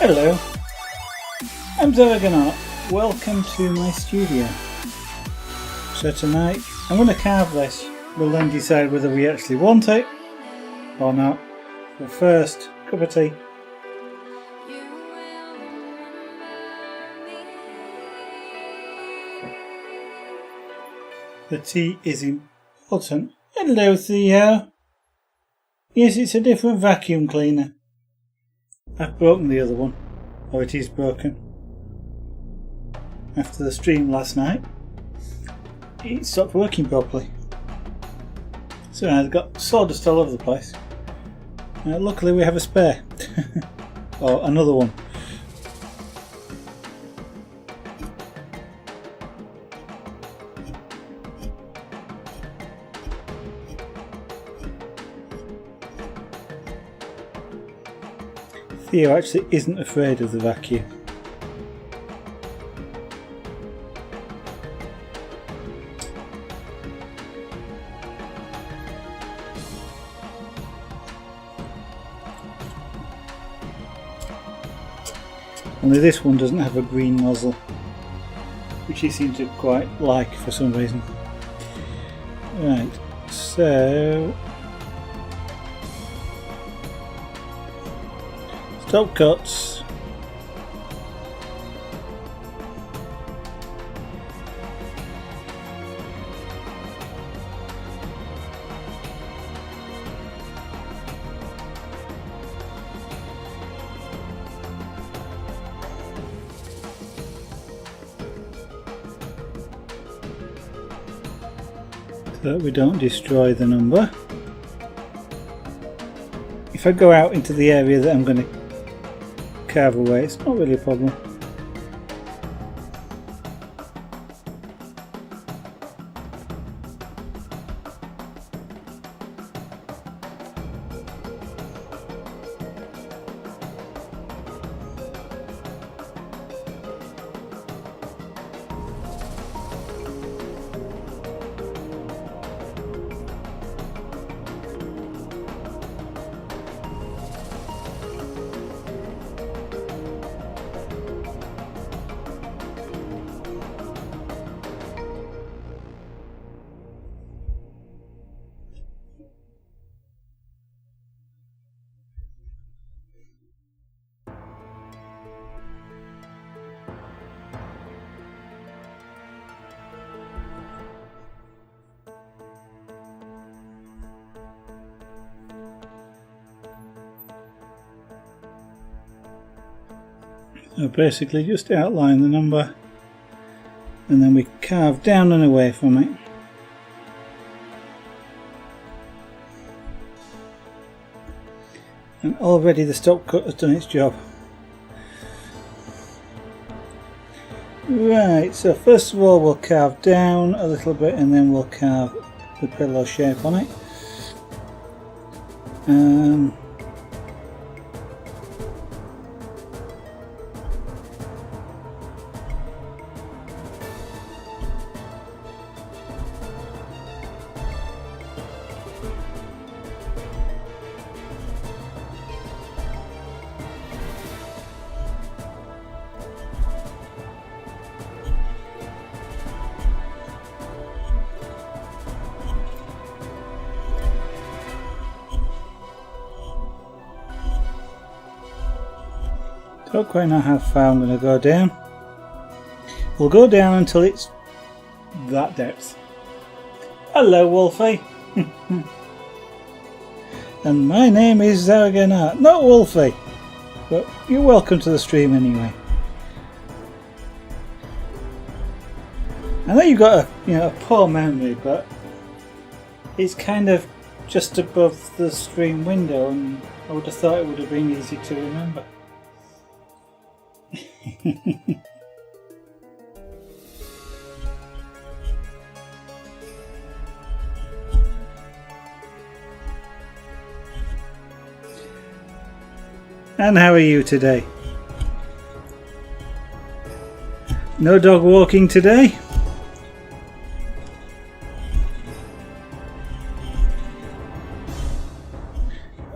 Hello, I'm Gibberer. Welcome to my studio. So tonight I'm going to carve this. We'll then decide whether we actually want it or not. But first, cup of tea. The tea is important. Hello Theo. Yes, it's a different vacuum cleaner. I've broken the other one, or it is broken. After the stream last night, it stopped working properly. So I've got sawdust all over the place. Luckily we have a spare, or another one. Theo actually isn't afraid of the vacuum. Only this one doesn't have a green nozzle, which he seemed to quite like for some reason. Right, so stop cuts. So that we don't destroy the number. If I go out into the area that I'm going to carve away, it's not really a problem. So basically just outline the number and then we carve down and away from it. And already the stop cut has done its job. Right, so first of all we'll carve down a little bit and then we'll carve the pillow shape on it. Don't quite know how far I'm going to go down. We'll go down until it's that depth. Hello, Wolfie. And my name is Zaraganat, not Wolfie. But you're welcome to the stream anyway. I know you've got a poor memory, but it's kind of just above the stream window, and I would have thought it would have been easy to remember. And how are you today? No dog walking today?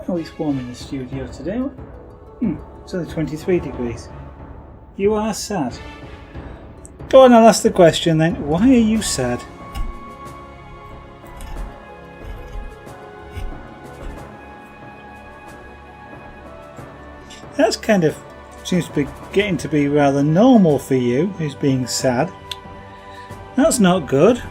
Oh, it's warm in the studio today. It's only 23 degrees. You are sad. Go on, I'll ask the question then. Why are you sad? That's kind of seems to be getting to be rather normal for you, who's being sad. That's not good.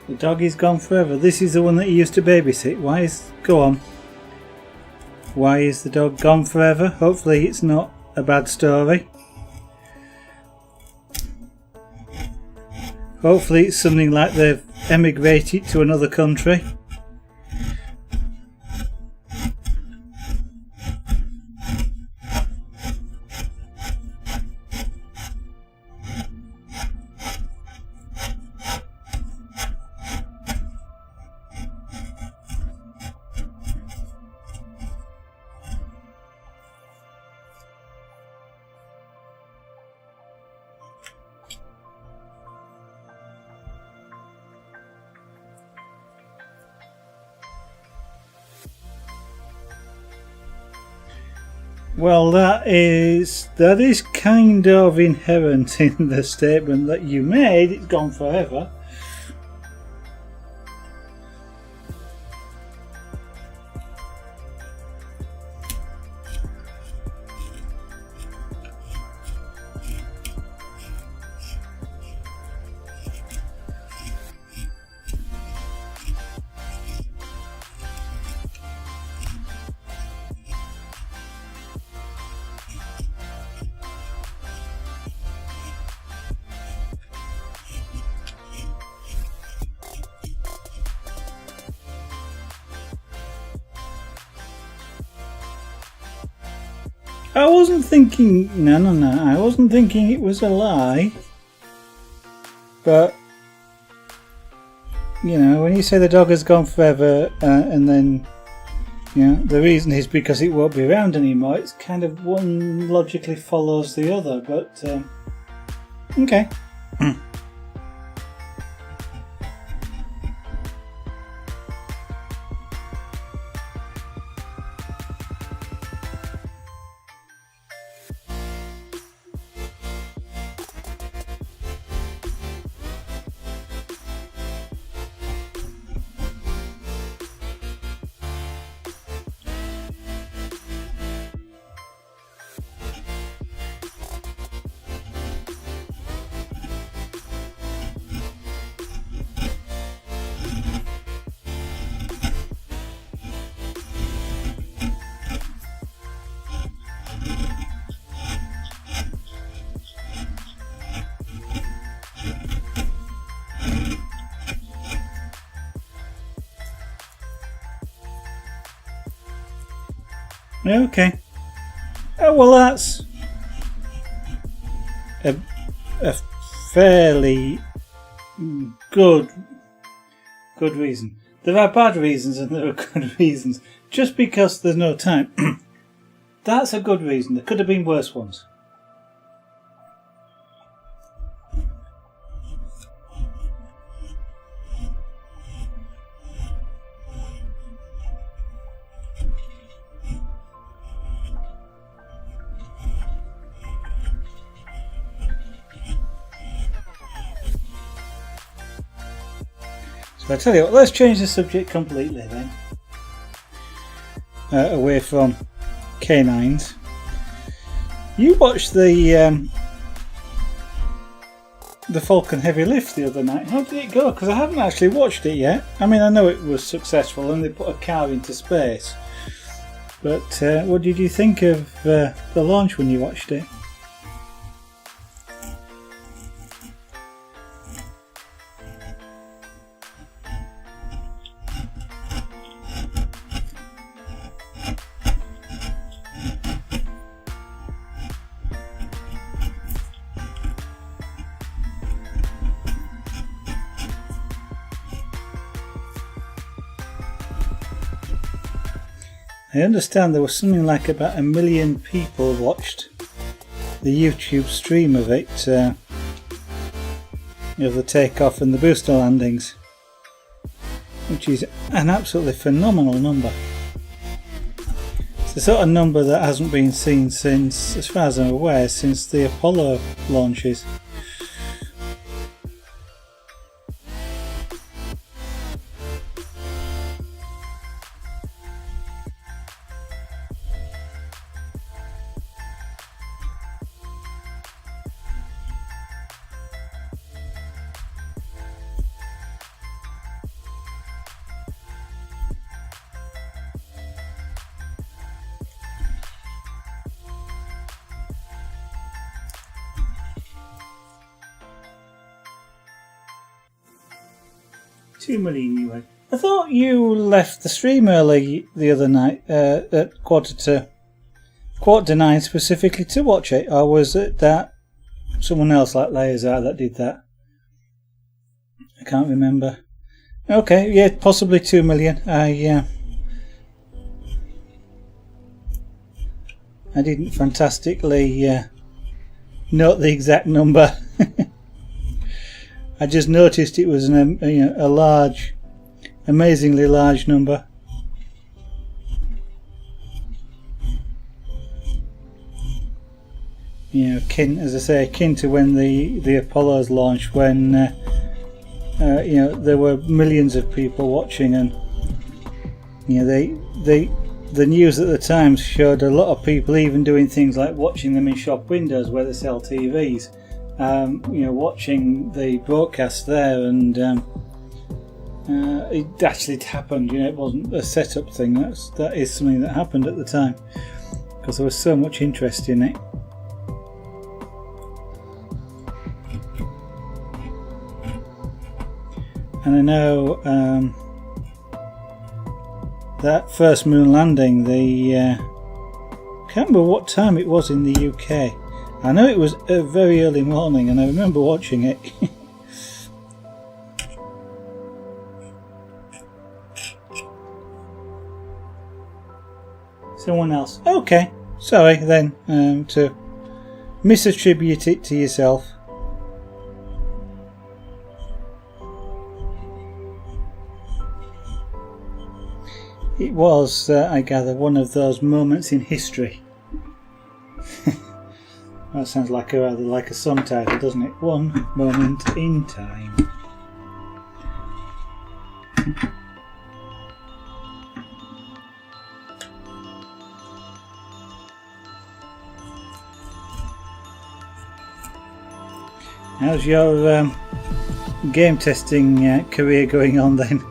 The doggy's gone forever. This is the one that you used to babysit. Go on. Why is the dog gone forever? Hopefully it's not a bad story. Hopefully it's something like they've emigrated to another country. Well, that is kind of inherent in the statement that you made. It's gone forever. I wasn't thinking... No. I wasn't thinking it was a lie. But... You know, when you say the dog has gone forever and then... You know, the reason is because it won't be around anymore. It's kind of one logically follows the other. But... okay. Okay. Well, that's a fairly good reason. There are bad reasons and there are good reasons. Just because there's no time, that's a good reason. There could have been worse ones. So I tell you what, let's change the subject completely then. Away from canines. You watched the Falcon Heavy Lift the other night. How did it go? Because I haven't actually watched it yet. I mean, I know it was successful and they put a car into space. But what did you think of the launch when you watched it? I understand there was something like about 1 million people watched the YouTube stream of it, of the takeoff and the booster landings, which is an absolutely phenomenal number. It's the sort of number that hasn't been seen since, as far as I'm aware, since the Apollo launches. $2 million you had. I thought you left the stream early the other night at quarter to 9 specifically to watch it, or was it that someone else like Layers Out that did that? I can't remember. Okay, yeah, possibly 2 million. I didn't fantastically note the exact number. I just noticed it was a large, amazingly large number. you know, as I say, akin to when the Apollos launched, when you know, there were millions of people watching, and you know, the news at the time showed a lot of people even doing things like watching them in shop windows where they sell TVs. You know, watching the broadcast there, and it actually happened. You know, it wasn't a set-up thing. That is something that happened at the time, because there was so much interest in it. And I know that first moon landing, I can't remember what time it was in the UK. I know it was a very early morning, and I remember watching it. Someone else. Okay, sorry then to misattribute it to yourself. It was, I gather, one of those moments in history. That sounds like rather like a song title, doesn't it? One moment in time. How's your game testing career going on then?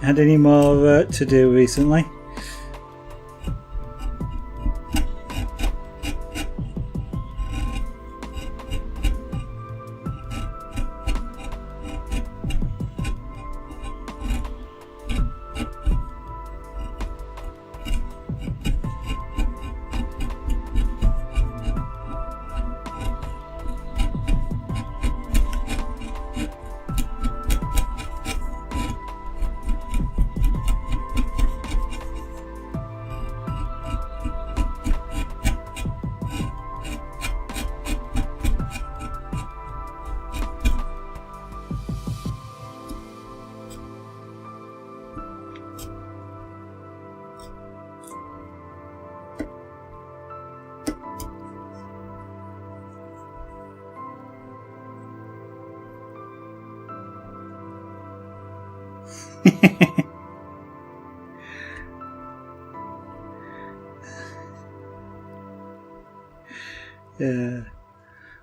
Had any more to do recently?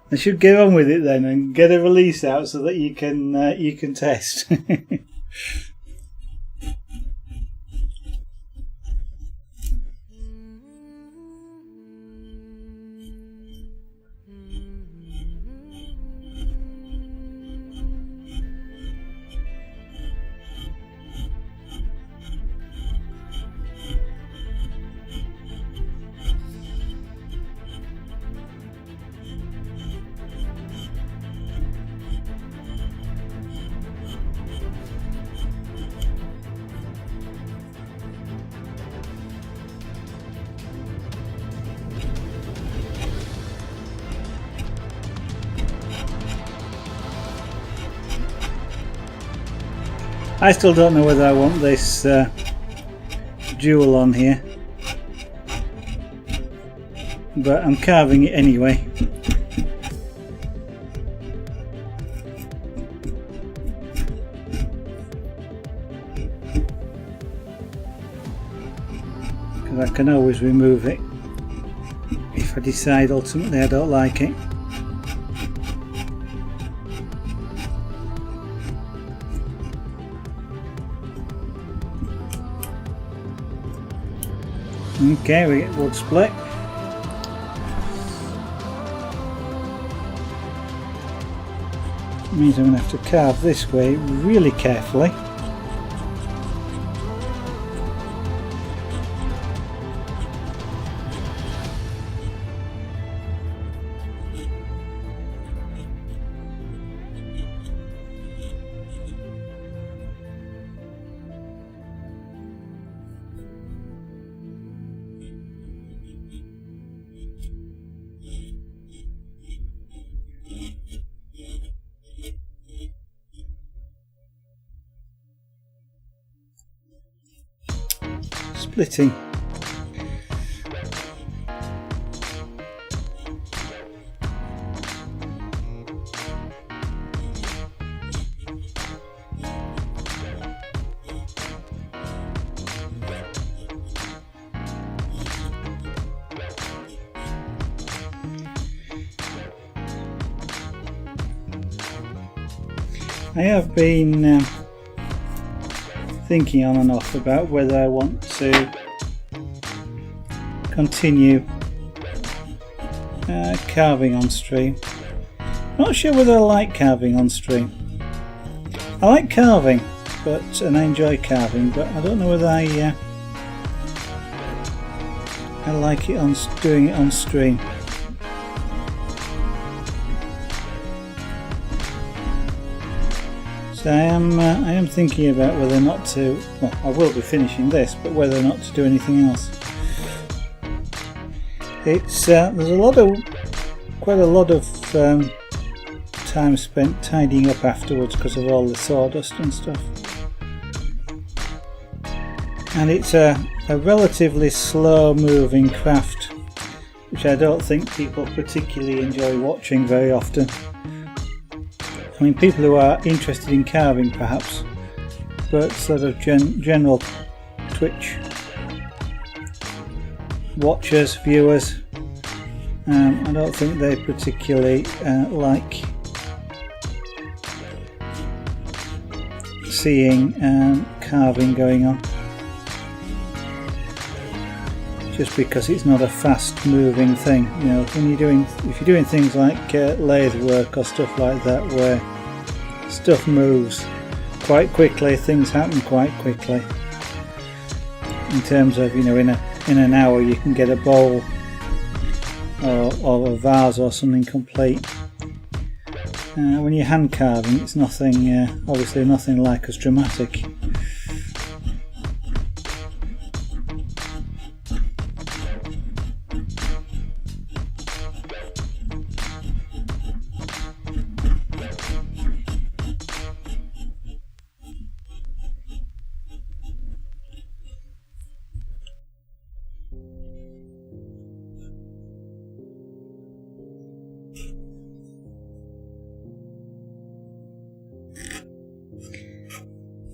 I should get on with it then and get a release out so that you can test. I still don't know whether I want this jewel on here, but I'm carving it anyway. Because I can always remove it if I decide ultimately I don't like it. Okay, we get wood split. Means I'm going to have to carve this way really carefully. Splitting. I have been thinking on and off about whether I want to continue carving on stream. Not sure whether I like carving on stream. I like carving, and I enjoy carving, but I don't know whether I like it doing it on stream. So I am thinking about whether or not to. Well, I will be finishing this, but whether or not to do anything else. It's there's quite a lot of time spent tidying up afterwards because of all the sawdust and stuff. And it's a relatively slow moving craft, which I don't think people particularly enjoy watching very often. I mean, people who are interested in carving perhaps, but sort of general Twitch watchers, viewers, I don't think they particularly like seeing carving going on, just because it's not a fast moving thing. You know, if you're doing things like lathe work or stuff like that, where stuff moves quite quickly, things happen quite quickly. In terms of, you know, in an hour you can get a bowl or a vase or something complete. When you're hand carving, it's nothing, obviously nothing like as dramatic.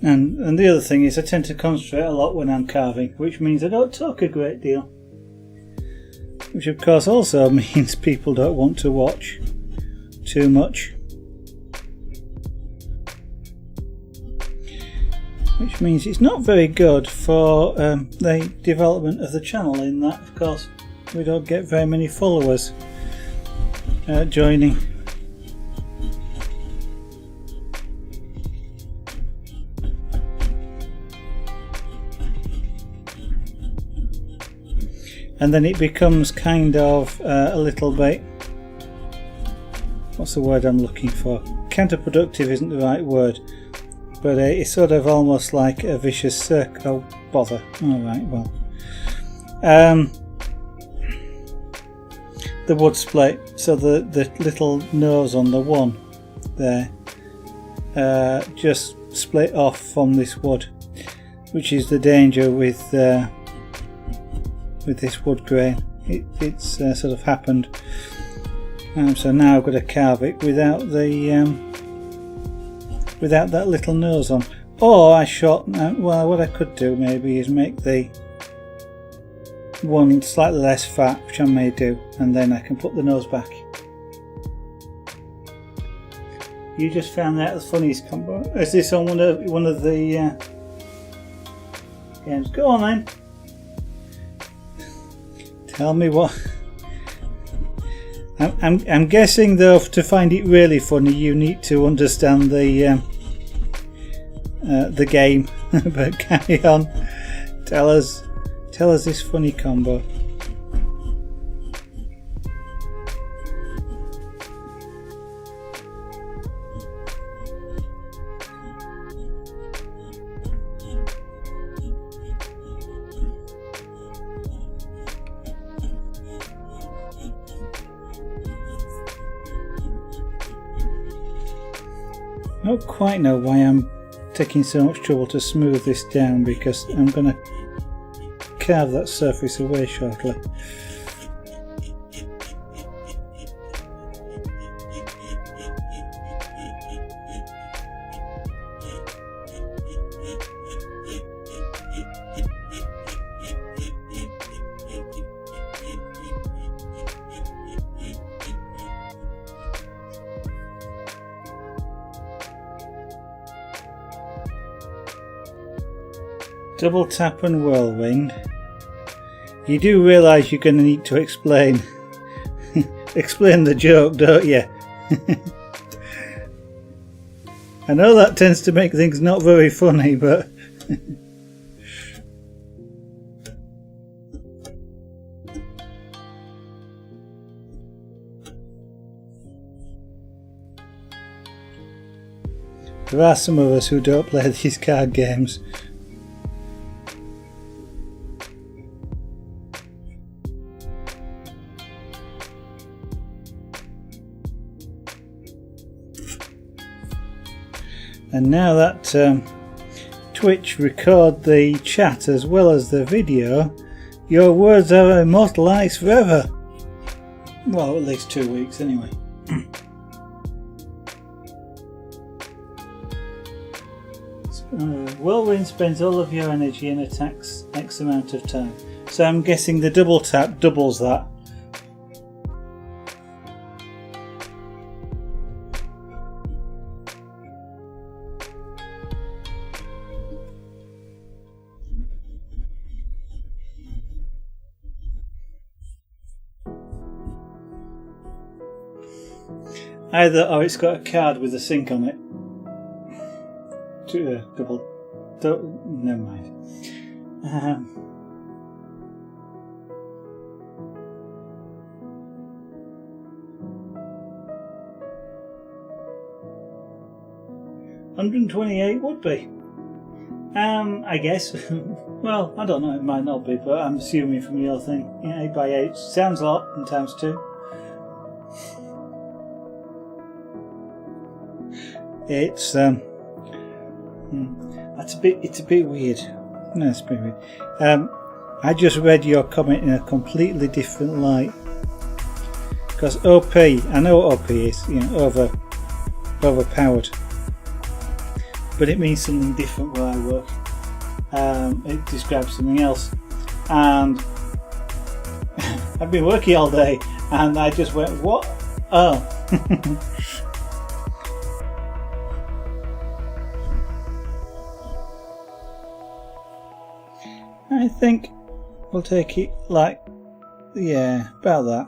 And the other thing is I tend to concentrate a lot when I'm carving, which means I don't talk a great deal. Which of course also means people don't want to watch too much. Which means it's not very good for the development of the channel, in that of course we don't get very many followers joining. And then it becomes kind of a little bit, what's the word I'm looking for? Counterproductive isn't the right word, but it's sort of almost like a vicious circle. Oh, bother. Alright, well. The wood split, so the little nose on the one there just split off from this wood, which is the danger with this wood grain. It's sort of happened, so now I've got to carve it without that little nose on. Or I well, what I could do maybe is make the one slightly less fat, which I may do, and then I can put the nose back. You just found out the funniest combo. Is this on one of the games? Go on then. Tell me what. I'm guessing though, to find it really funny, you need to understand the game. But carry on. Tell us this funny combo. I don't quite know why I'm taking so much trouble to smooth this down, because I'm going to carve that surface away shortly. Double tap and whirlwind. You do realise you're going to need to explain explain the joke, don't you? I know that tends to make things not very funny, but there are some of us who don't play these card games. And now that Twitch record the chat as well as the video, your words are immortalised forever. Well, at least 2 weeks anyway. Whirlwind spends all of your energy and attacks X amount of time. So I'm guessing the double tap doubles that. Either or it's got a card with a sink on it. Never mind. $128 would be. I guess. Well, I don't know, it might not be, but I'm assuming from your thing. Yeah, 8 by 8 sounds a lot and times 2. It's it's a bit weird. No, it's a bit weird. I just read your comment in a completely different light. Because OP, I know what OP is, overpowered. But it means something different where I work. It describes something else. And I've been working all day and I just went, what? Oh. I think we'll take it like, yeah, about that.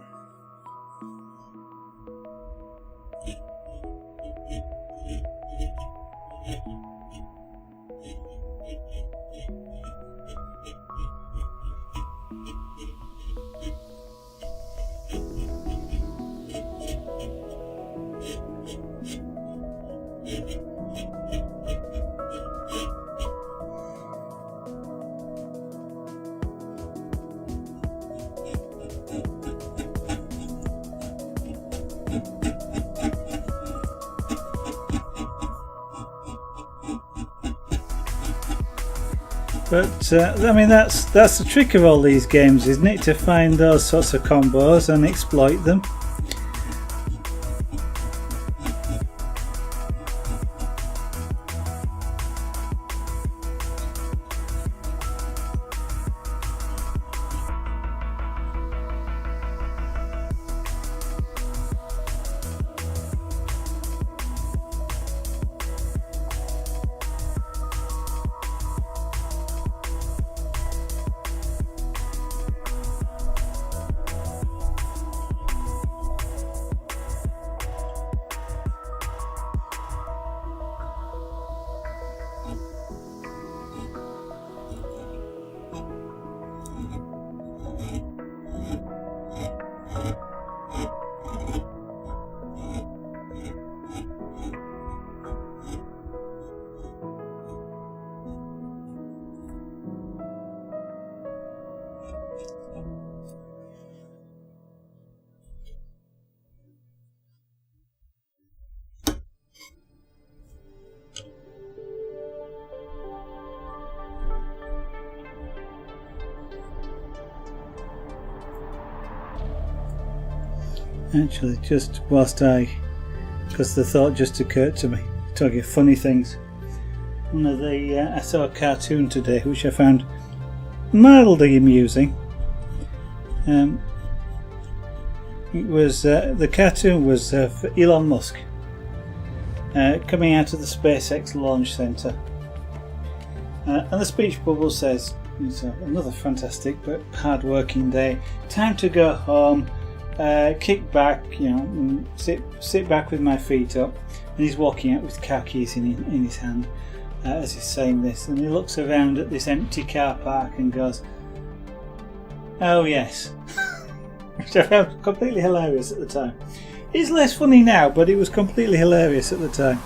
But I mean, that's the trick of all these games, isn't it? To find those sorts of combos and exploit them. Actually, just whilst because the thought just occurred to me, talking of funny things. I saw a cartoon today which I found mildly amusing. It was the cartoon was for Elon Musk coming out of the SpaceX launch center, And the speech bubble says, it's another fantastic but hard working day. Time to go home, kick back, and sit back with my feet up. And he's walking out with car keys in his hand as he's saying this. And he looks around at this empty car park and goes, "Oh yes." Which I found completely hilarious at the time. It's less funny now, but it was completely hilarious at the time.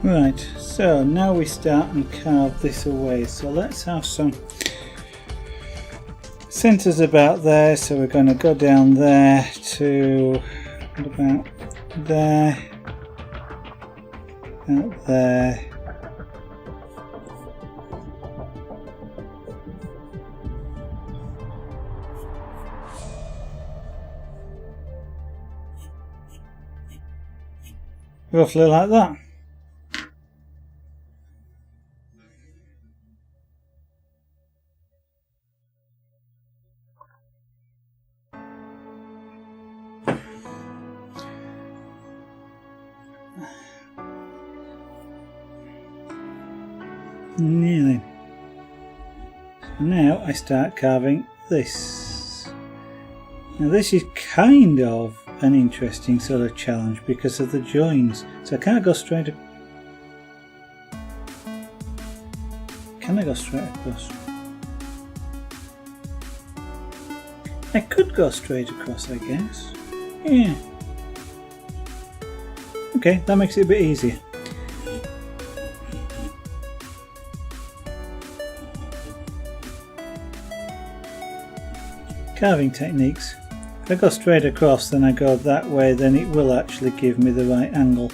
Right, so now we start and carve this away. So let's have some centres about there. So we're going to go down there to what about there, out there. Roughly like that. Nearly. So now I start carving this. Now this is kind of an interesting sort of challenge because of the joins. So I can't go straight. Can I go straight across? I could go straight across, I guess. Yeah. Okay, that makes it a bit easier. Carving techniques. If I go straight across, then I go that way, then it will actually give me the right angle.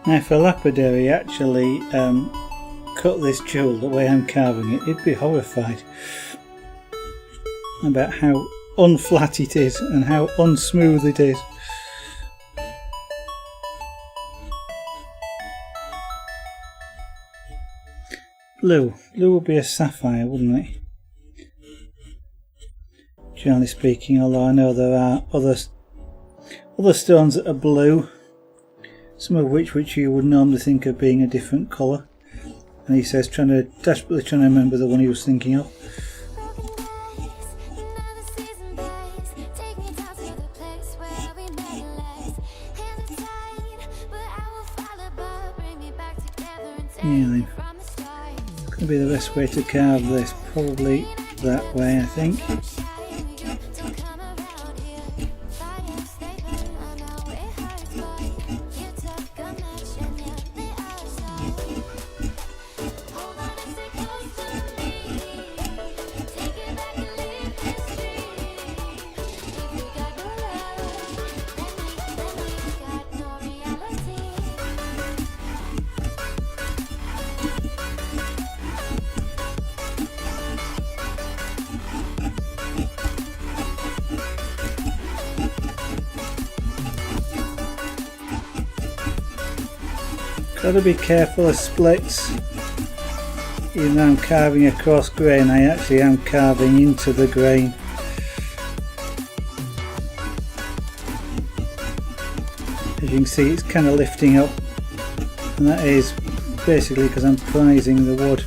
Now if a lapidary actually cut this jewel the way I'm carving it, he'd be horrified about how unflat it is and how unsmooth it is. Blue would be a sapphire, wouldn't it? Generally speaking, although I know there are other stones that are blue, some of which you would normally think of being a different colour. And he says, desperately trying to remember the one he was thinking of. Yeah, then. It's going to be the best way to carve this, probably that way, I think. Got to be careful of splits. Even though I'm carving across grain, I actually am carving into the grain. As you can see, it's kind of lifting up, and that is basically because I'm prizing the wood.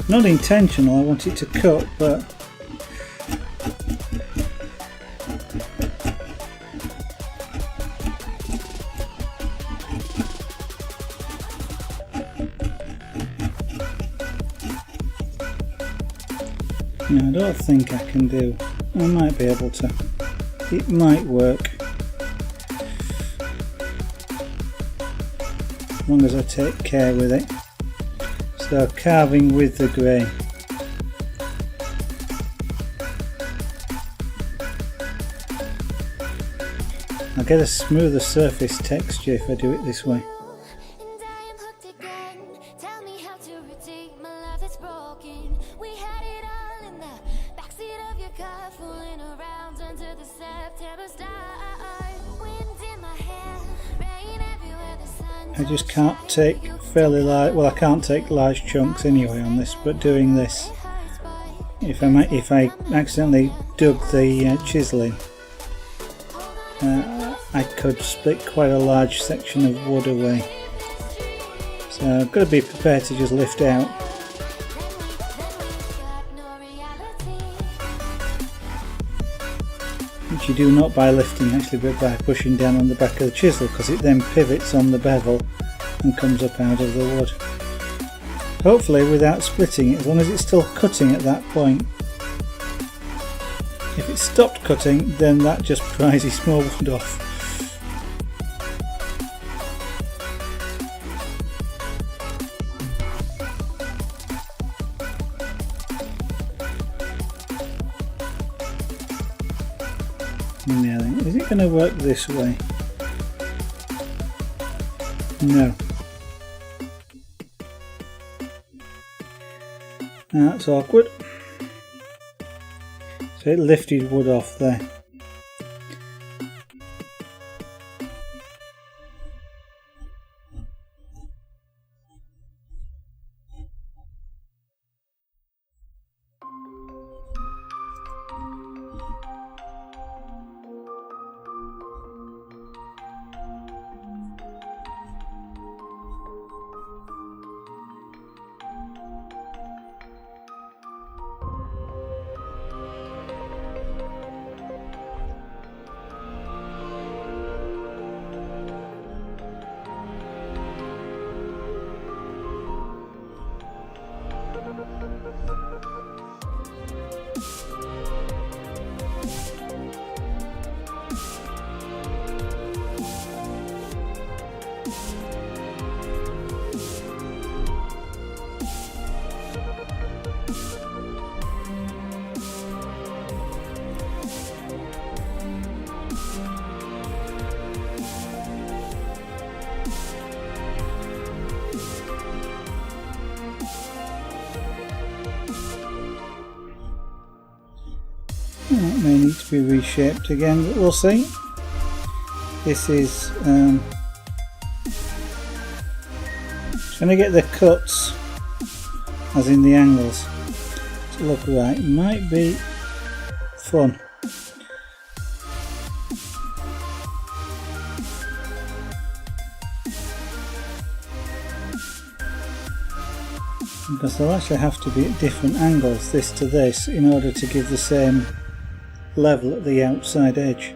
Not intentional, I want it to cut, but no, I don't think I can do. I might be able to. It might work. As long as I take care with it. So carving with the grain. I'll get a smoother surface texture if I do it this way. I just can't take fairly large, well I can't take large chunks anyway on this, but doing this, if I accidentally dug the chisel in, I could split quite a large section of wood away. So I've got to be prepared to just lift out. Which you do not by lifting, actually, but by pushing down on the back of the chisel, because it then pivots on the bevel and comes up out of the wood. Hopefully without splitting it, as long as it's still cutting at that point. If it stopped cutting, then that just prizes more wood off. Now then, is it going to work this way? No. That's awkward. So it lifted wood off there. That may need to be reshaped again, but we'll see. This is trying to get the cuts, as in the angles, to look right. Might be fun. because they'll actually have to be at different angles, this to this, in order to give the same level at the outside edge.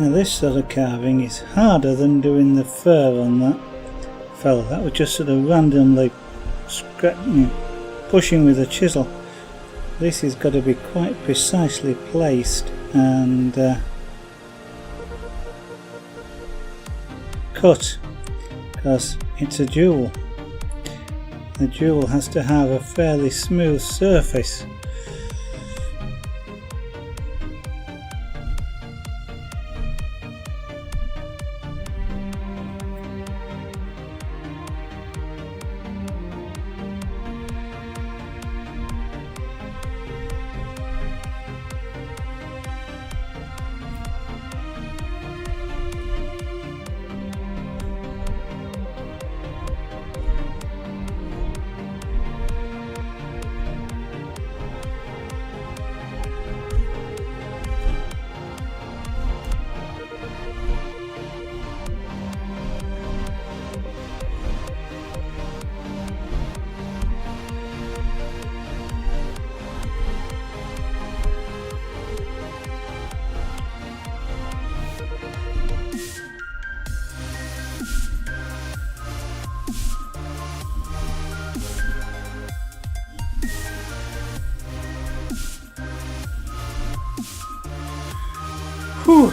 Now this sort of carving is harder than doing the fur on that fella. That was just sort of randomly pushing with a chisel. This has got to be quite precisely placed and cut, because it's a jewel. The jewel has to have a fairly smooth surface. Whew.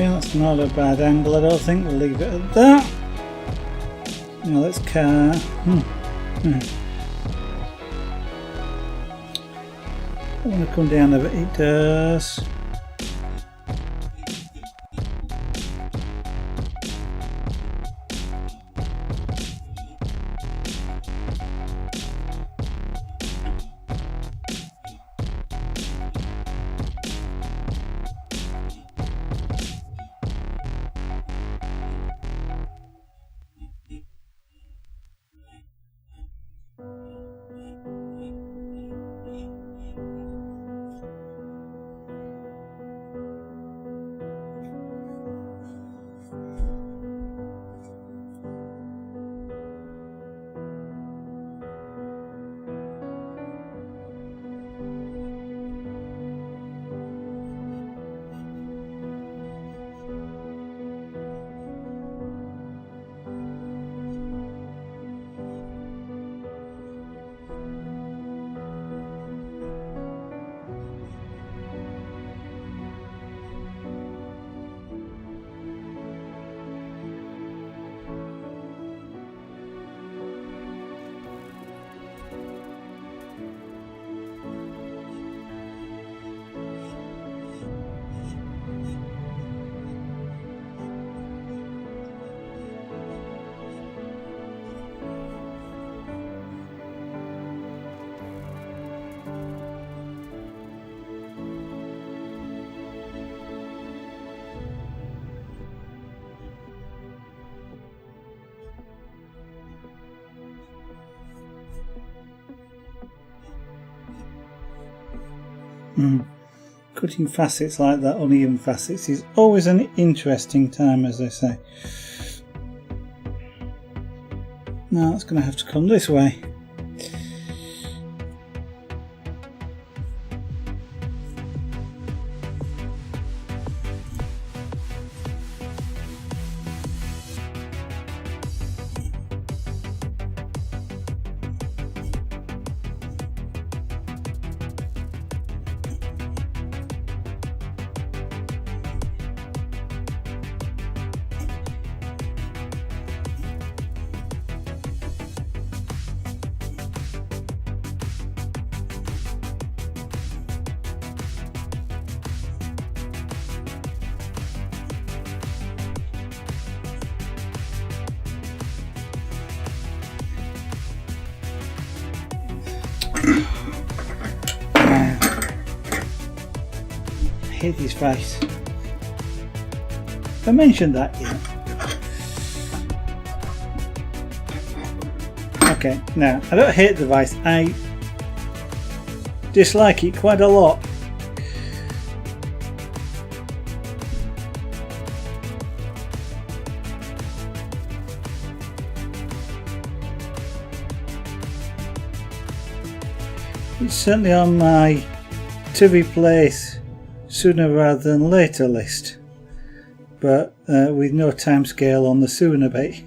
Okay, that's not a bad angle, I don't think. We'll leave it at that. Now let's carve. I want to come down a bit. It does. Cutting facets like that, uneven facets, is always an interesting time, as they say. Now it's going to have to come this way. I hate his face. I mentioned that, yeah. Okay, now I don't hate the vice, I dislike it quite a lot. It's certainly on my to replace sooner rather than later list, but with no time scale on the sooner bit.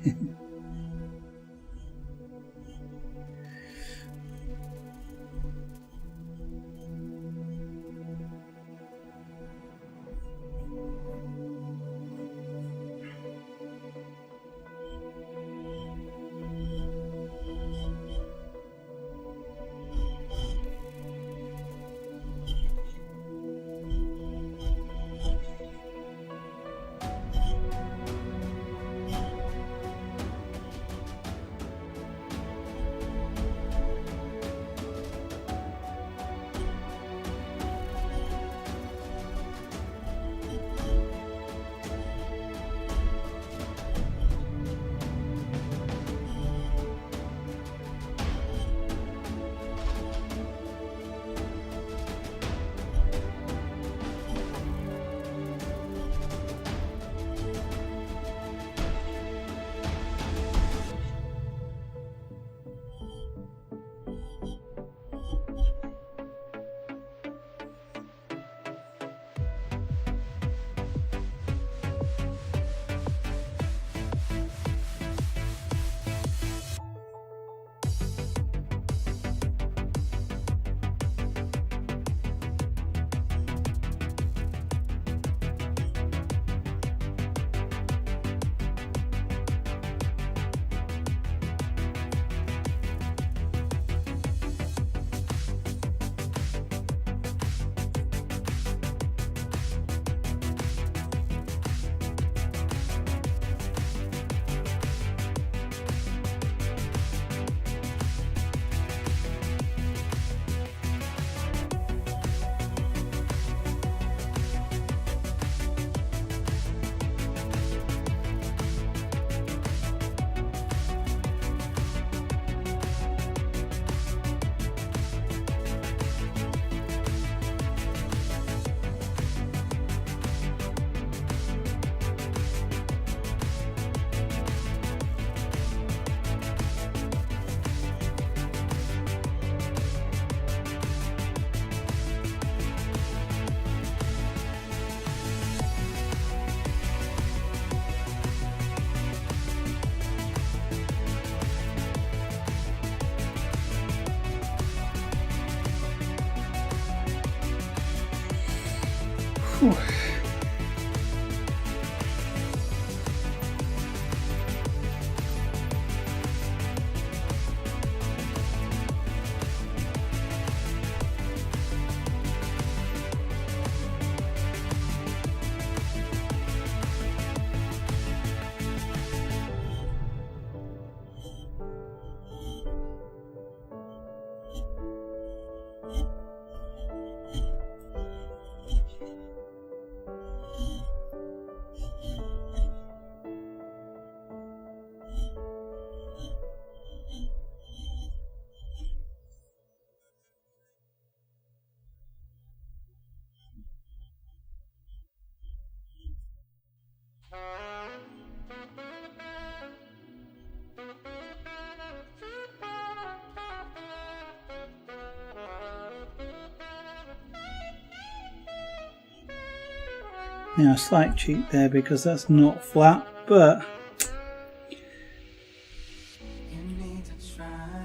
Now a slight cheat there because that's not flat, but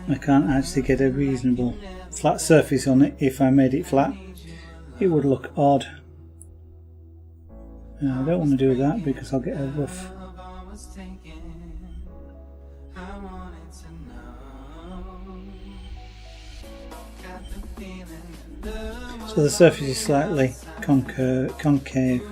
I can't actually get a reasonable flat surface on it. If I made it flat, it would look odd. Now, I don't want to do that because I'll get a rough. So the surface is slightly concave.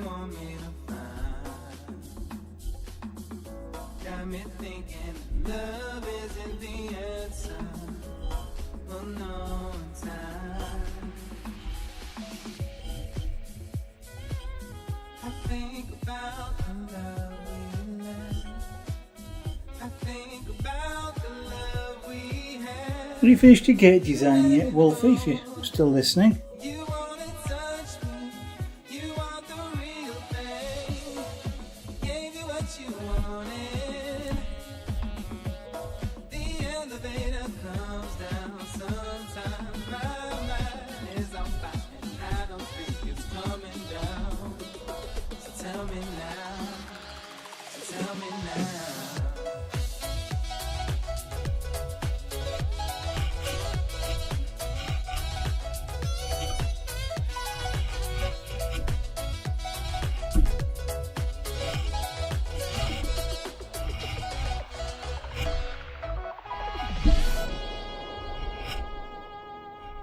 Have you finished your gate design yet, Wolfie, if you're still listening?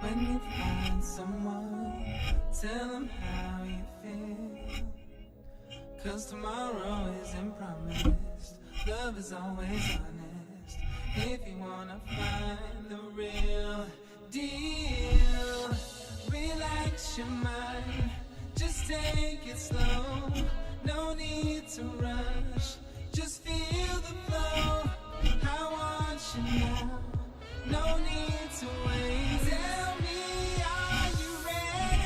When you find someone, tell them how you feel. 'Cause tomorrow isn't promised. Love is always honest. If you wanna find the real deal, relax your mind. Just take it slow. No need to rush. Just feel the flow. I want you now. No need to wait. Tell me, are you ready?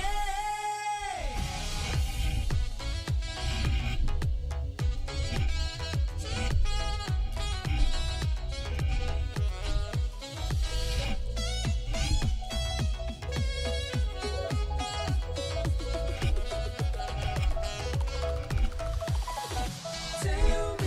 Tell me.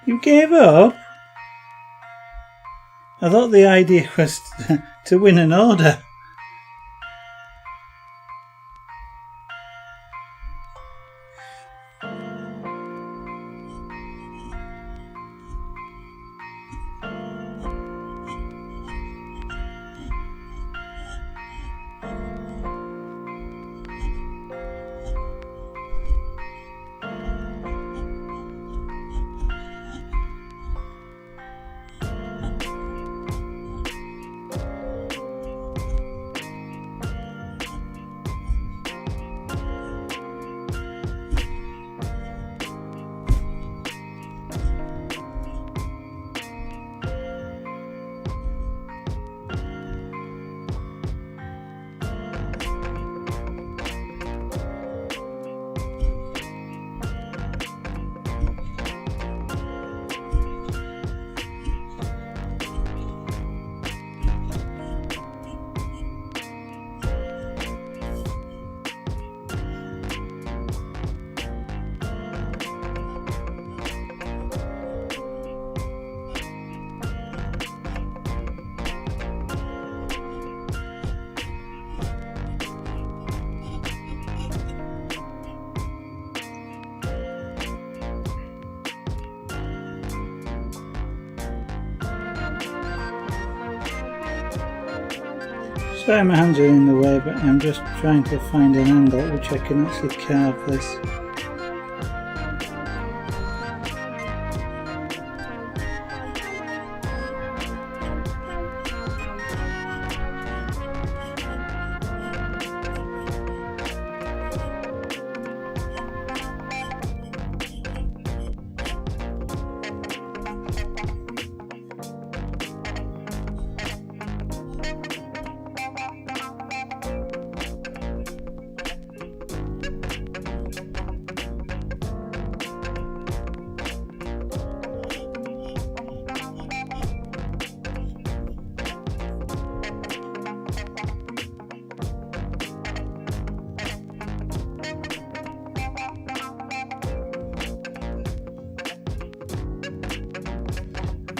You gave up? I thought the idea was to win an order. Sorry my hands are in the way, but I'm just trying to find an angle at which I can actually carve this.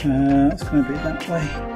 It's going to be that way.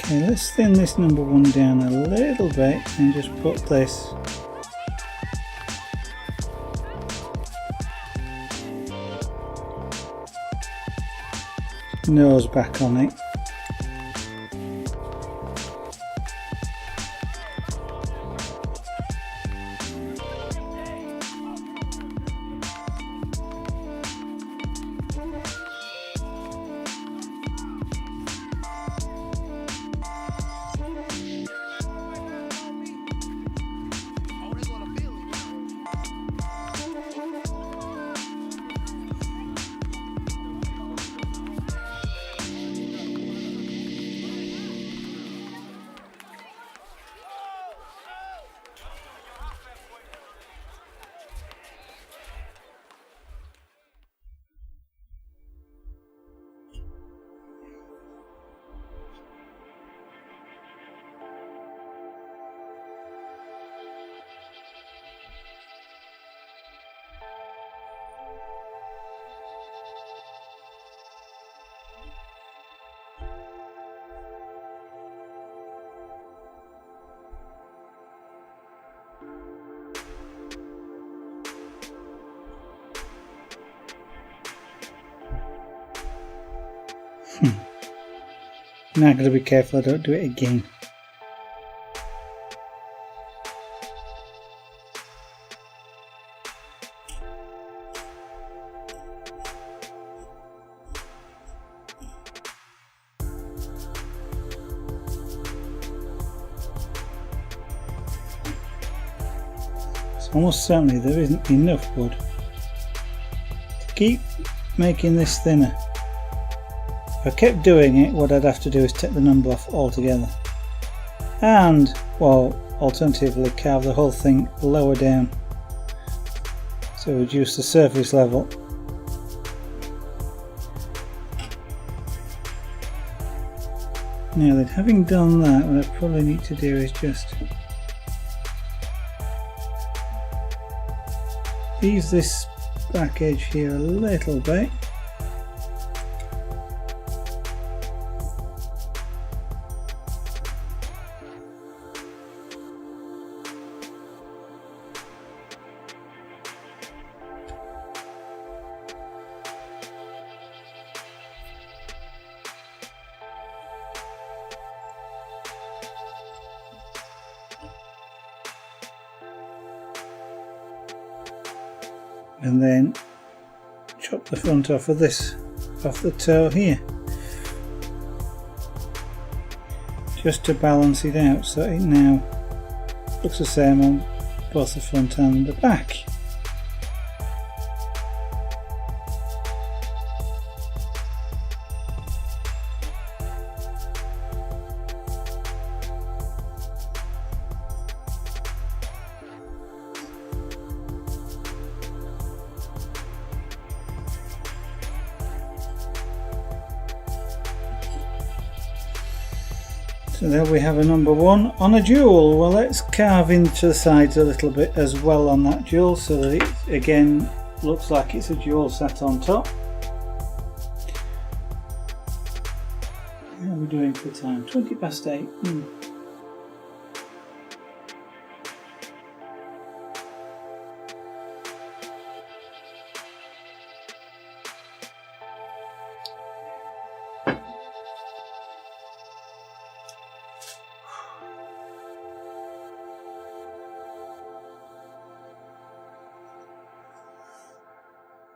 Okay, let's thin this number one down a little bit and just put this nose back on it. Now I've got to be careful I don't do it again. Almost certainly there isn't enough wood to keep making this thinner. If I kept doing it, what I'd have to do is take the number off altogether. And, well, alternatively carve the whole thing lower down to reduce the surface level. Now then, having done that, what I probably need to do is just ease this back edge here a little bit. And then chop the front off of this, off the toe here, just to balance it out so it now looks the same on both the front and the back. So there we have a number one on a jewel. Well, let's carve into the sides a little bit as well on that jewel so that it again looks like it's a jewel sat on top. How are we doing for time? 20 past 8.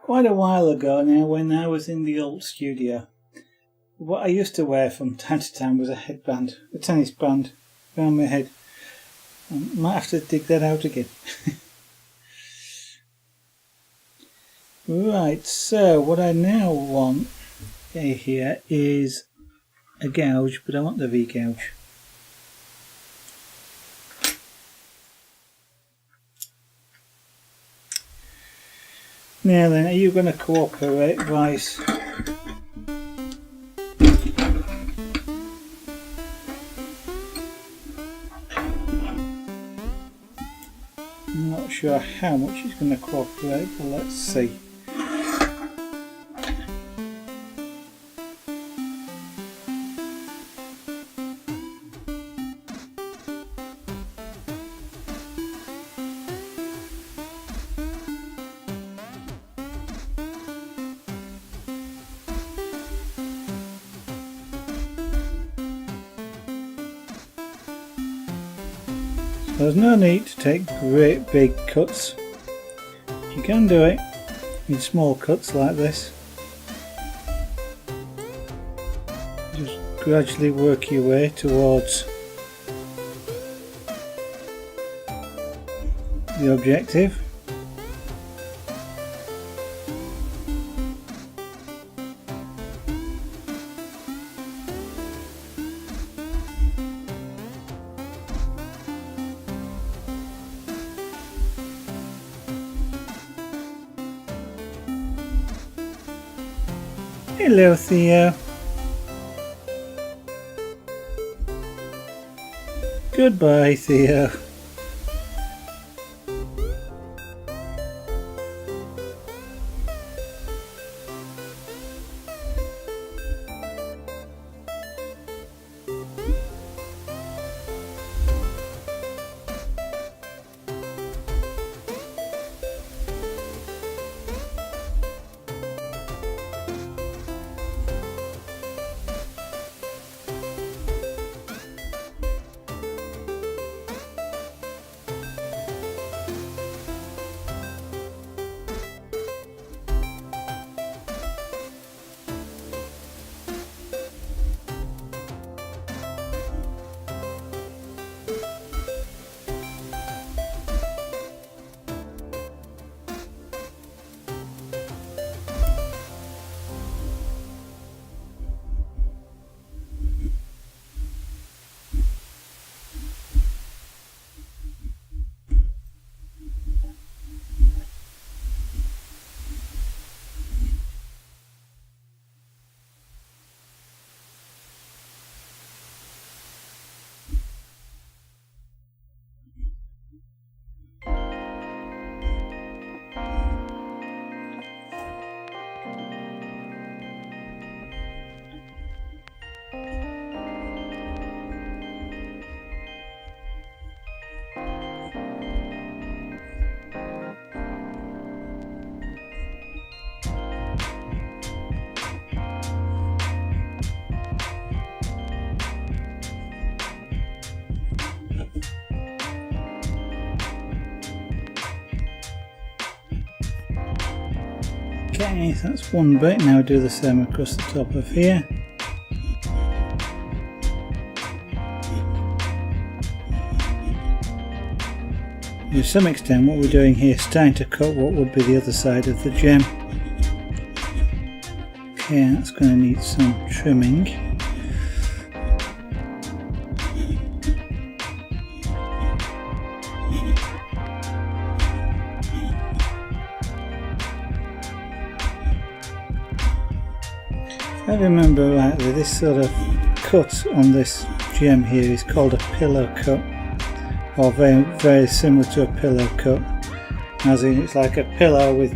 Quite a while ago now, when I was in the old studio, what I used to wear from time to time was a headband, a tennis band around my head. I might have to dig that out again. Right, so what I now want here is a gouge, but I want the V-gouge. Now then, are you going to cooperate, Vice? I'm not sure how much he's going to cooperate, but let's see. There's no need to take great big cuts. You can do it in small cuts like this. Just gradually work your way towards the objective. Hello, Theo. Goodbye, Theo. Okay, so that's one bit. Now do the same across the top of here. To some extent what we're doing here is starting to cut what would be the other side of the gem. Okay, that's going to need some trimming. If I remember rightly, this sort of cut on this gem here is called a pillow cut, or very, very similar to a pillow cut, as in it's like a pillow with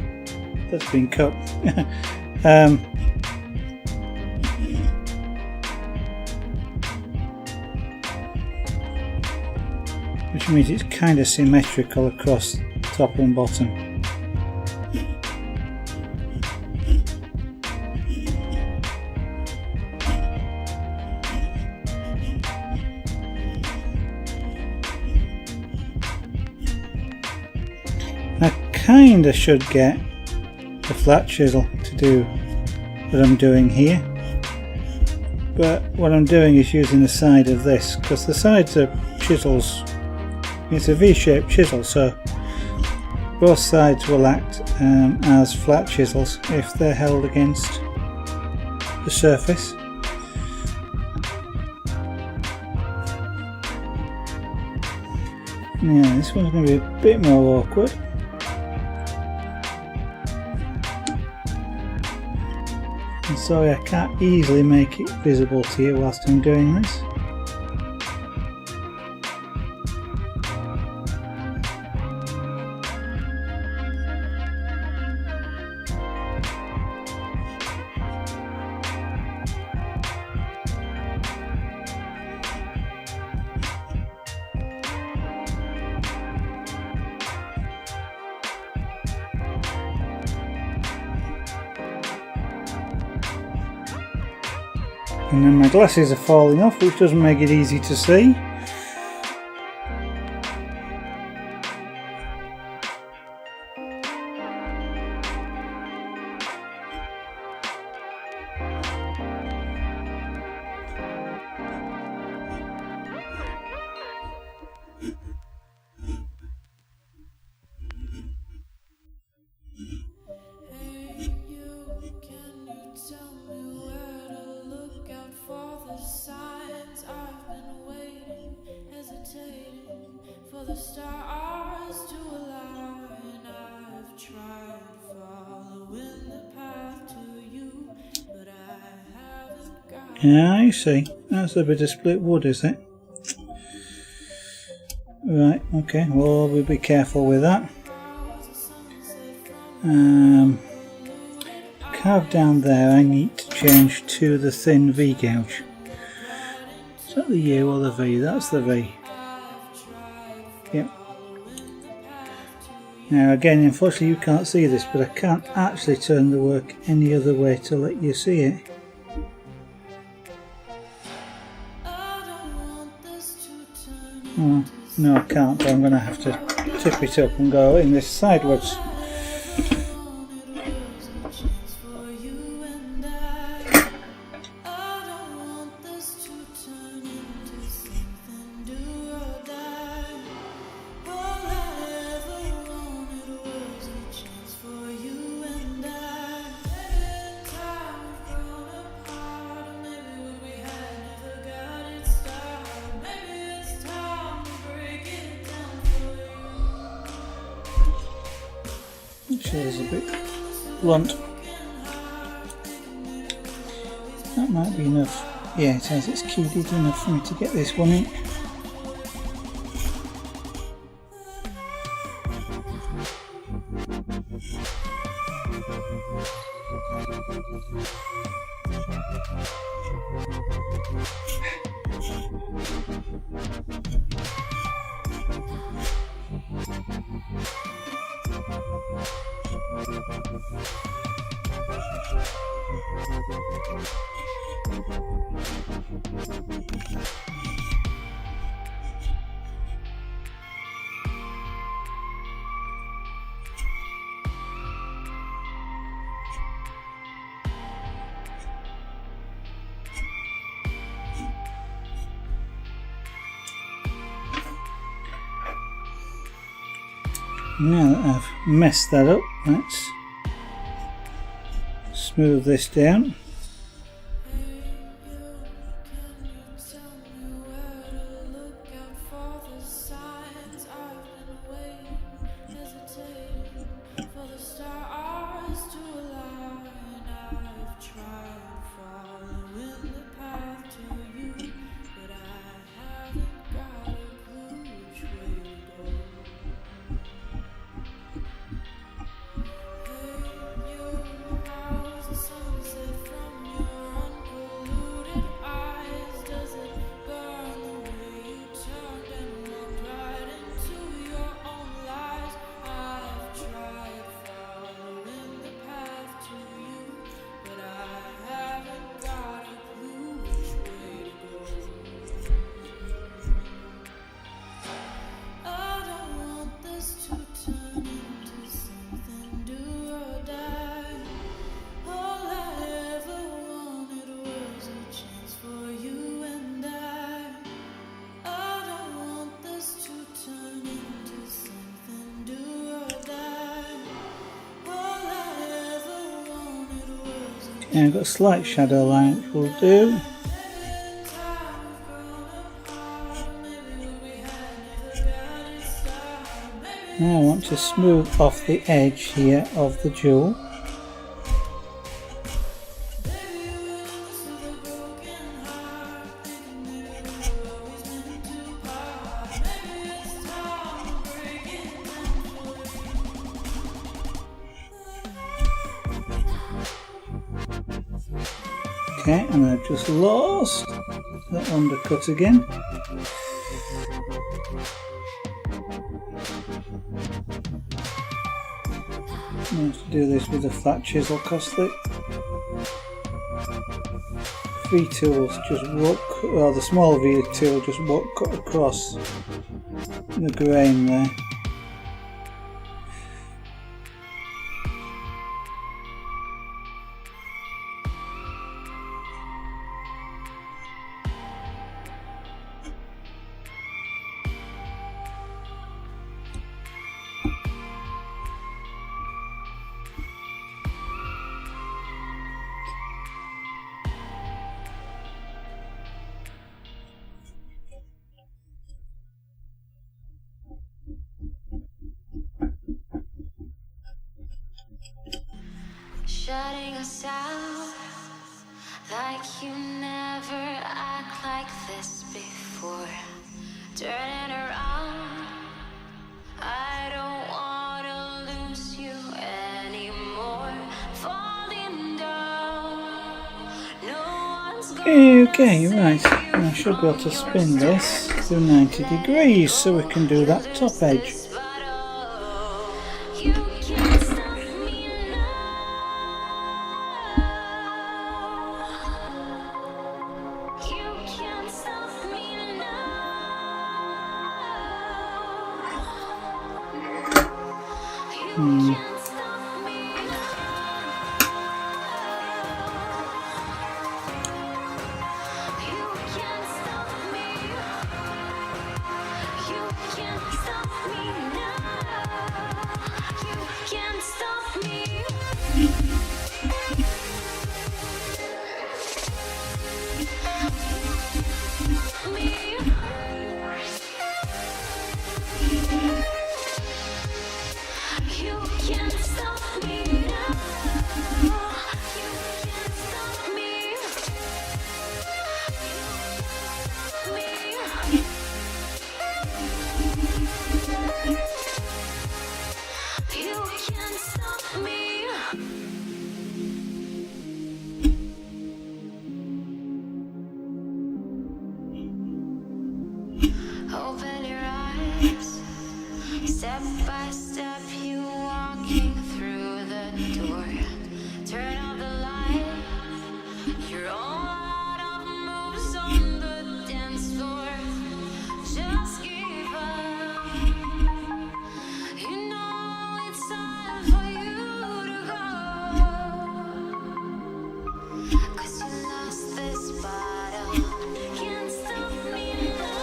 that's been cut. Which means it's kind of symmetrical across top and bottom. I kinda should get the flat chisel to do what I'm doing here, but what I'm doing is using the side of this, because the sides are chisels. It's a V-shaped chisel, so both sides will act as flat chisels if they're held against the surface. Yeah, this one's going to be a bit more awkward. I'm sorry, I can't easily make it visible to you whilst I'm doing this. And then my glasses are falling off, which doesn't make it easy to see. The stars to align. I've tried following the path to you, but I haven't got. Yeah, I see. That's a bit of split wood, is it? Right, okay, well we'll be careful with that. To carve down there I need to change to the thin V gouge. Is that the U or the V? That's the V. Yep. Now again, unfortunately you can't see this, but I can't actually turn the work any other way to let you see it. Oh, no I can't, but I'm going to have to tip it up and go in this sideways. Is a bit blunt. That might be enough. Yeah, it has. It's keyed enough for me to get this one in. Now that I've messed that up, let's smooth this down. And I've got a slight shadow line which will do. Now I want to smooth off the edge here of the jewel. Okay, and I've just lost the undercut again. I have to do this with a flat chisel because the V tools just won't, or the small V tool just won't cut across the grain there. Shutting us out like you never act like this before. Turning around, I don't wanna lose you anymore. Falling down, no one's gonna Okay, right. I should be able to spin this to 90 degrees so we can do that top edge. Open your eyes, step by step you walking through the door. Turn off the light, you're all out of moves on the dance floor. Just give up, you know it's time for you to go. 'Cause you lost this battle, can't stop me now.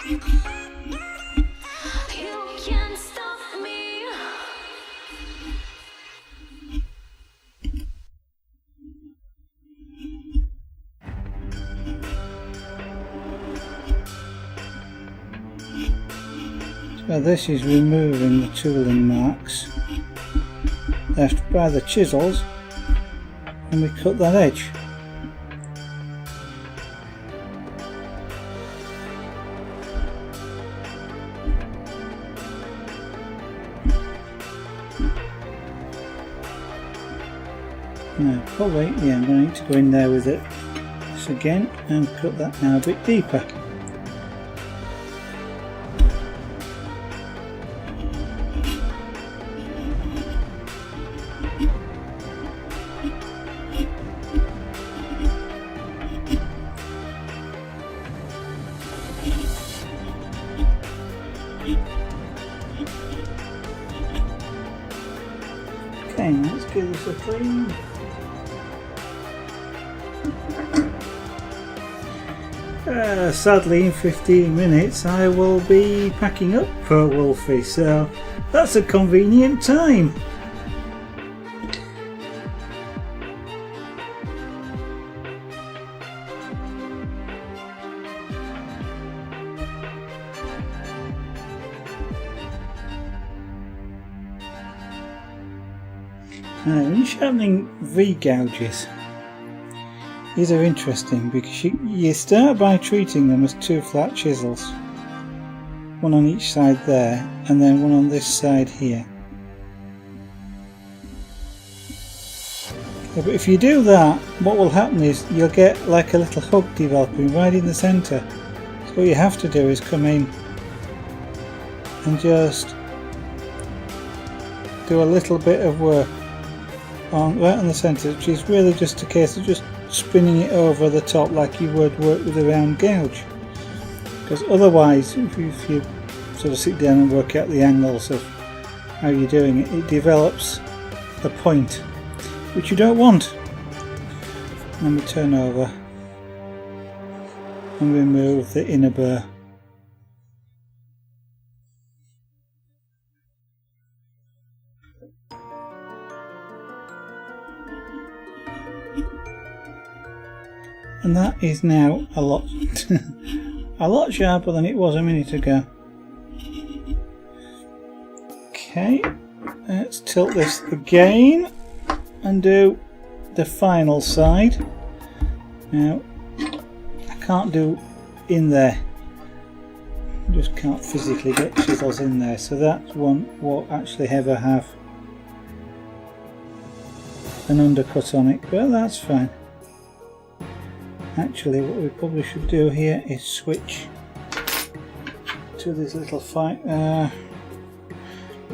You can't stop me. So this is removing the tooling marks left by the chisels, and we cut that edge. Now probably, yeah, I'm going to need to go in there with it this again and cut that now a bit deeper. Okay, let's give this a clean. Sadly in 15 minutes I will be packing up for Wolfie, so that's a convenient time. Now, when you're sharpening V-gouges, these are interesting because you start by treating them as two flat chisels, one on each side there and then one on this side here. Okay, but if you do that, what will happen is you'll get like a little hook developing right in the centre. So what you have to do is come in and just do a little bit of work right on the centre, which is really just a case of just spinning it over the top like you would work with a round gouge, because otherwise if you sort of sit down and work out the angles of how you're doing it, it develops a point which you don't want. Then we turn over and remove the inner burr. And that is now a lot a lot sharper than it was a minute ago. Okay, let's tilt this again and do the final side. Now I can't do in there, I just can't physically get chisels in there, so that one won't actually ever have an undercut on it, but that's fine. Actually, what we probably should do here is switch to this little fight.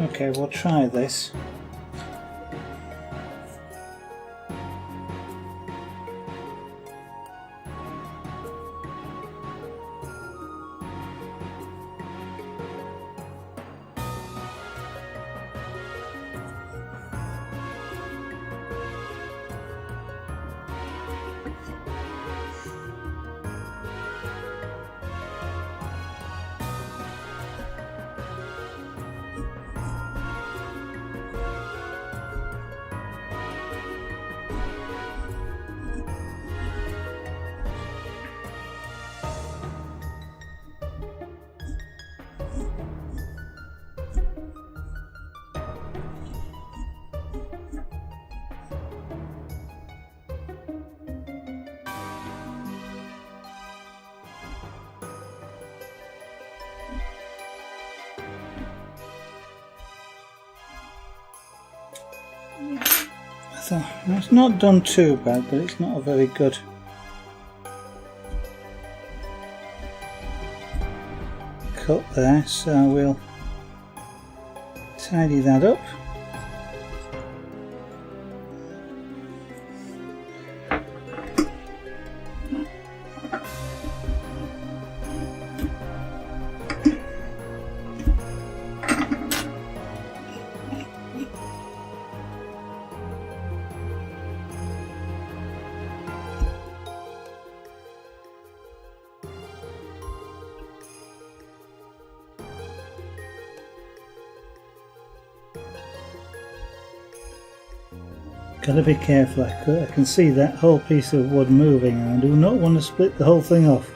Okay, we'll try this. So it's not done too bad, but it's not a very good cut there, so we'll tidy that up. Gotta be careful, I can see that whole piece of wood moving and I do not want to split the whole thing off.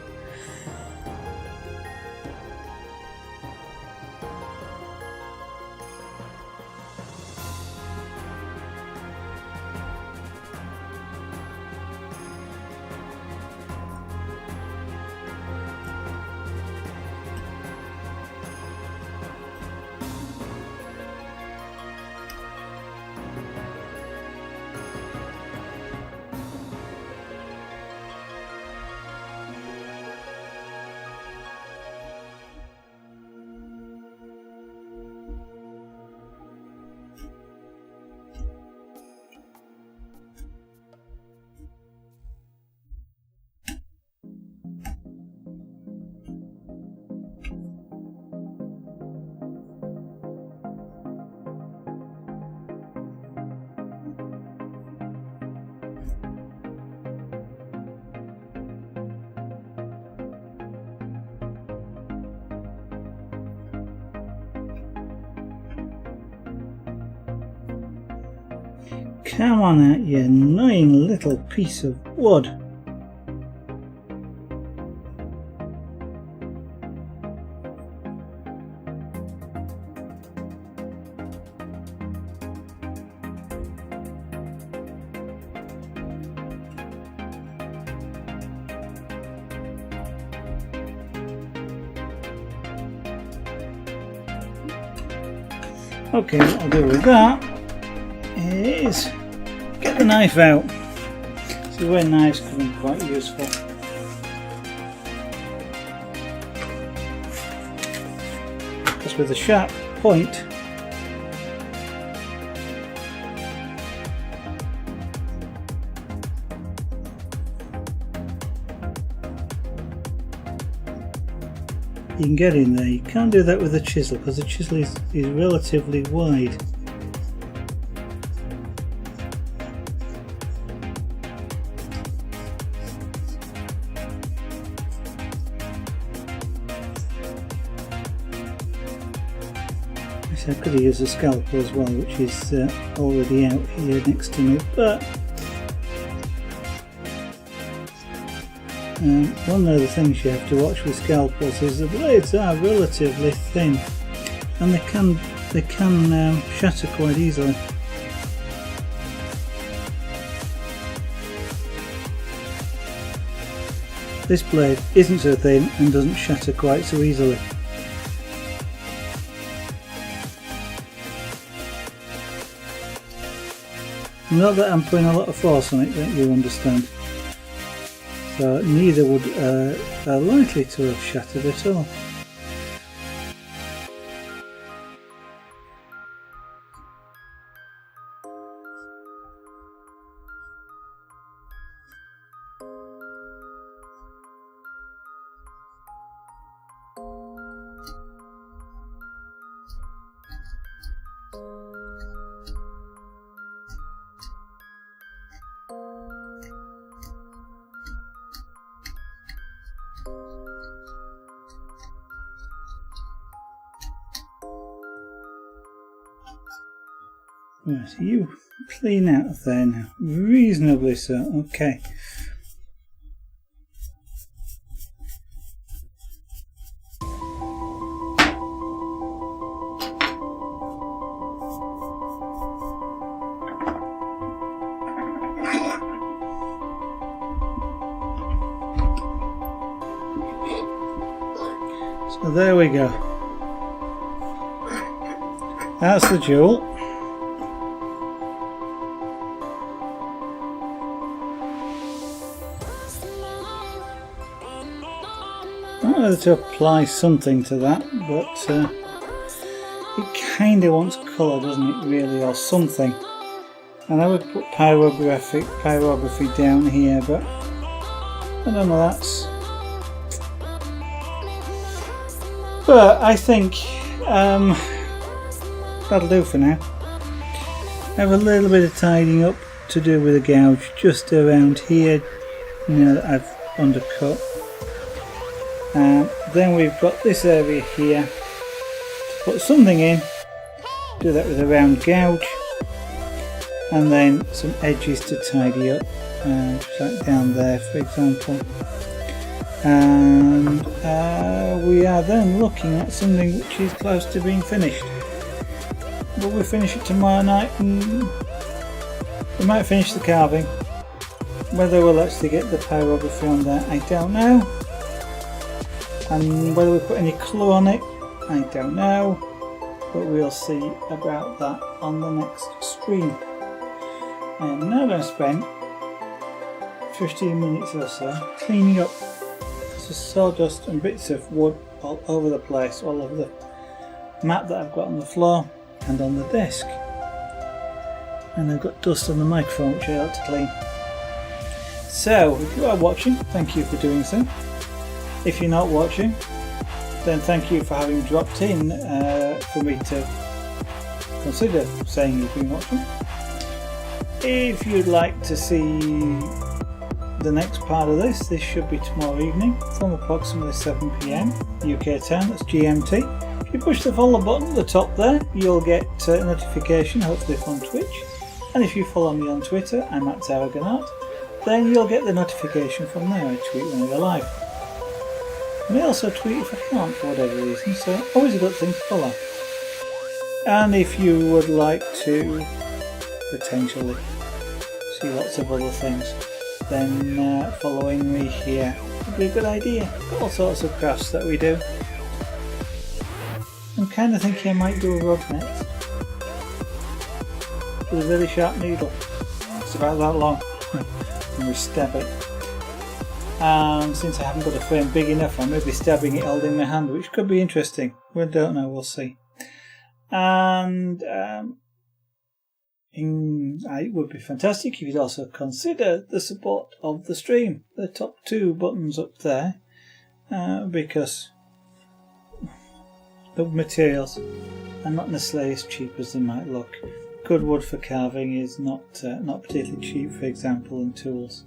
Come on out, you annoying little piece of wood. Okay, what I'll do with that is get the knife out. This is where knives can be quite useful. Because with a sharp point, you can get in there. You can't do that with a chisel because the chisel is relatively wide. I could have used a scalpel as well, which is already out here next to me, but one of the things you have to watch with scalpels is the blades are relatively thin and they can shatter quite easily. This blade isn't so thin and doesn't shatter quite so easily. Not that I'm putting a lot of force on it, don't you understand? So neither would are likely to have shattered at all. Right, so you clean out of there now, reasonably so. Okay. So there we go. That's the jewel. I wanted to apply something to that, but it kind of wants colour, doesn't it, really, or something. And I would put pyrography down here, but I don't know, that's... But I think that'll do for now. I have a little bit of tidying up to do with a gouge just around here, you know, that I've undercut. Then we've got this area here to put something in, do that with a round gouge, and then some edges to tidy up, just like down there for example. And we are then looking at something which is close to being finished. Will we finish it tomorrow night? We might finish the carving. Whether we'll actually get the pyrography on there, I don't know. And whether we put any colour on it, I don't know. But we'll see about that on the next stream. I'm now going to spend 15 minutes or so cleaning up the sawdust and bits of wood all over the place, all over the mat that I've got on the floor and on the desk. And I've got dust on the microphone which I ought to clean. So, if you are watching, thank you for doing so. If you're not watching, then thank you for having dropped in for me to consider saying you've been watching. If you'd like to see the next part of this should be tomorrow evening from approximately 7 PM UK time, that's GMT. If you push the follow button at the top there, you'll get a notification, hopefully from Twitch. And if you follow me on Twitter, I'm at Zaragonart, then you'll get the notification from there. I tweet when I go live. I may also tweet if I can't for whatever reason, so always a good thing to follow. And if you would like to potentially see lots of other things, then following me here would be a good idea. All sorts of crafts that we do. I'm kind of thinking I might do a rug next with a really sharp needle. It's about that long. And we stab it. And since I haven't got a frame big enough, I may be stabbing it holding my hand, which could be interesting. We don't know, we'll see. And it would be fantastic if you'd also consider the support of the stream. The top two buttons up there, because the materials are not necessarily as cheap as they might look. Good wood for carving is not particularly cheap, for example, and tools,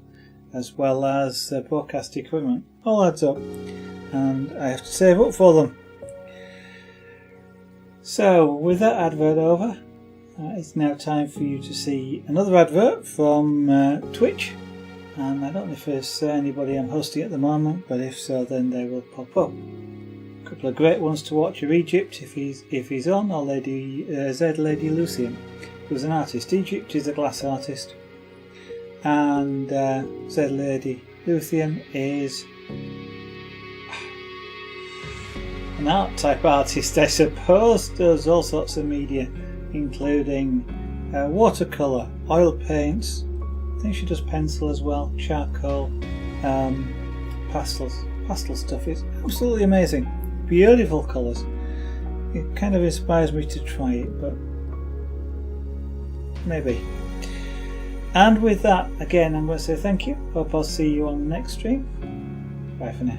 as well as broadcast equipment. All adds up, and I have to save up for them. So, with that advert over, it's now time for you to see another advert from Twitch. And I don't know if there's anybody I'm hosting at the moment, but if so, then they will pop up. A couple of great ones to watch are Egypt, if he's on, or Z Lady Lucian, who's an artist. Egypt is a glass artist, and Z Lady Lucian is an art type artist, I suppose. Does all sorts of media, including watercolour, oil paints. I think she does pencil as well, charcoal, pastel stuff. It's absolutely amazing. Beautiful colours. It kind of inspires me to try it, but maybe. And with that, again, I'm going to say thank you. Hope I'll see you on the next stream. Bye for now.